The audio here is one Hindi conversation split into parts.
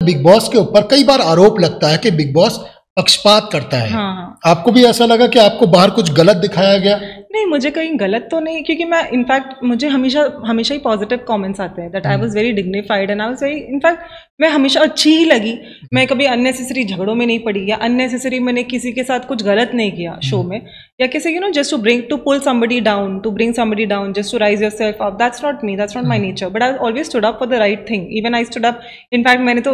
बिग बॉस के ऊपर कई बार आरोप लगता है कि बिग बॉस पक्षपात करता है। हाँ। आपको भी ऐसा लगा कि आपको बाहर कुछ गलत दिखाया गया? नहीं, मुझे कहीं गलत तो नहीं, क्योंकि मैं इनफैक्ट मुझे हमेशा ही पॉजिटिव कमेंट्स आते हैं that I was very dignified and I was very, in fact मैं हमेशा अच्छी ही लगी। मैं कभी अननेसेसरी झगड़ों में नहीं पड़ी या अननेसेसरी मैंने किसी के साथ कुछ गलत नहीं किया शो में, या किसी just to pull somebody down, to bring somebody down, just to raise yourself up. That's not me, that's not my nature, but I always stood up for the right thing. Even I stood up, in fact मैंने तो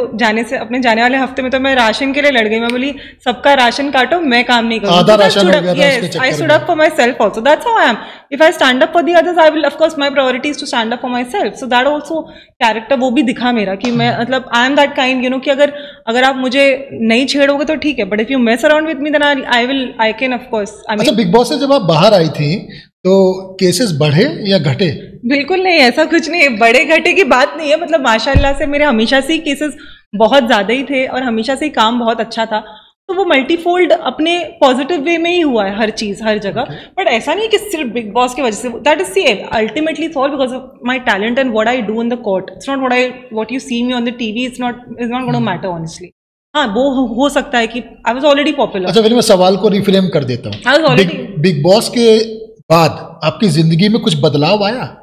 अपने जाने वाले हफ्ते में तो मैं राशन के लिए लड़ गई। मैं बोली सबका राशन काटो, मैं काम नहीं करूँगी। आई stood up for my self also, that's how I am. If I stand up for the others, I will, of course, my priority is to stand up for myself. So that also character वो भी दिखा मेरा कि मैं मतलब I am that kind, कि अगर आप मुझे नहीं छेड़ोगे तो ठीक है, but if you mess around with me, then I can of course. अच्छा, बिग बॉस से जब आप बाहर आई थी तो केसेस बढ़े या घटे? बिल्कुल नहीं, ऐसा कुछ नहीं है, बड़े घटे की बात नहीं है। मतलब माशाल्लाह से मेरे हमेशा से ही केसेस बहुत ज्यादा ही थे और हमेशा से ही काम बहुत अच्छा था, तो वो मल्टीफोल्ड अपने पॉजिटिव वे में ही हुआ है हर चीज हर जगह। बट ऐसा नहीं कि सिर्फ बिग बॉस की वजह से, that is see ultimately it's all because of my talent and what I do in the court. It's not what you see me on the TV, is not gonna matter honestly. हाँ, वो हो सकता है कि आई वाज ऑलरेडी पॉपुलर। अच्छा, फिर मैं सवाल को रिफ्रेम कर देता हूँ। बिग बॉस के बाद आपकी जिंदगी में कुछ बदलाव आया?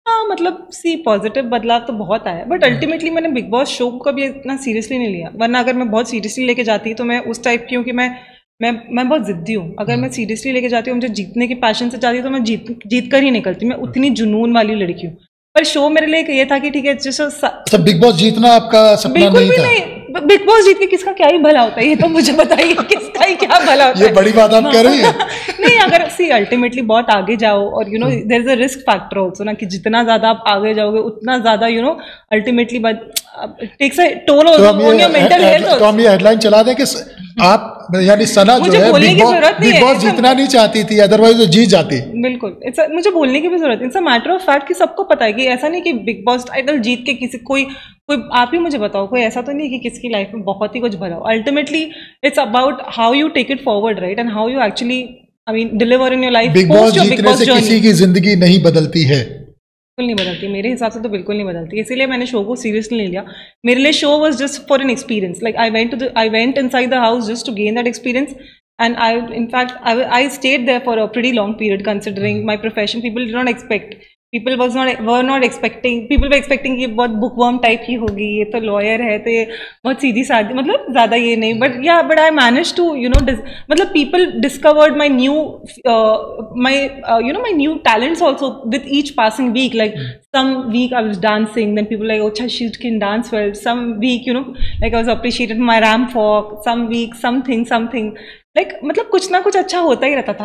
हाँ, मतलब पॉजिटिव बदलाव तो बहुत आया, बट अल्टीमेटली मैंने बिग बॉस शो को कभी इतना सीरियसली नहीं लिया। वरना अगर मैं बहुत सीरियसली लेके जाती तो मैं उस टाइप की हूँ कि मैं बहुत जिद्दी हूँ। अगर मैं सीरियसली लेके जाती हूँ, मुझे जीतने के पैशन से चाहती तो मैं जीत कर ही निकलती। मैं उतनी जुनून वाली लड़की हूँ। पर शो मेरे लिए ये था कि ठीक है, जैसे बिग बॉस जीतना आपका सपना नहीं था? नहीं, बिग बॉस जीत के किसका क्या ही भला होता है, ये तो मुझे बताइए किसका ही क्या भला होता है। ये बड़ी बात आप कह रही हैं। नहीं, अगर अल्टीमेटली बहुत आगे जाओ और there is a risk factor also ना, कि जितना ज्यादा आप आगे जाओगे उतना ज्यादा ultimately takes a toll on your mental health. तो हम ये हेडलाइन चला दें कि आप यानी सना जो है बिग बॉस जीतना नहीं चाहती थी, अदरवाइज वो जीत जाती। बिल्कुल, मुझे बोलने की भी जरूरत है। It's a matter of fact कि सबको पता है कि ऐसा नहीं कि बिग बॉस टाइटल जीत के किसी कोई आप ही मुझे बताओ, कोई ऐसा तो नहीं कि किसकी लाइफ में बहुत ही कुछ भला हो। Ultimately it's about how you take it forward, right, and how you actually deliver in your life. Bigg Boss जीतने से किसी की जिंदगी नहीं बदलती है? बिल्कुल नहीं बदलती, मेरे हिसाब से तो बिल्कुल नहीं बदलती। इसीलिए मैंने शो को सीरियसली नहीं लिया। मेरे लिए show was just for an experience. Like I went inside the house just to gain that experience, and I stayed there for a pretty long period considering my profession. People did not expect, people were not expecting, people were expecting कि बहुत bookworm type ही होगी, ये तो lawyer है तो ये बहुत सीधी सादी, मतलब ज़्यादा ये नहीं, but I managed to मतलब people discovered my new my new talents also with each passing week. Like some week I was dancing, then people like, oh she can dance well. Some week like I was appreciated for my ramp walk. Some week something like मतलब कुछ ना कुछ अच्छा होता ही रहता था।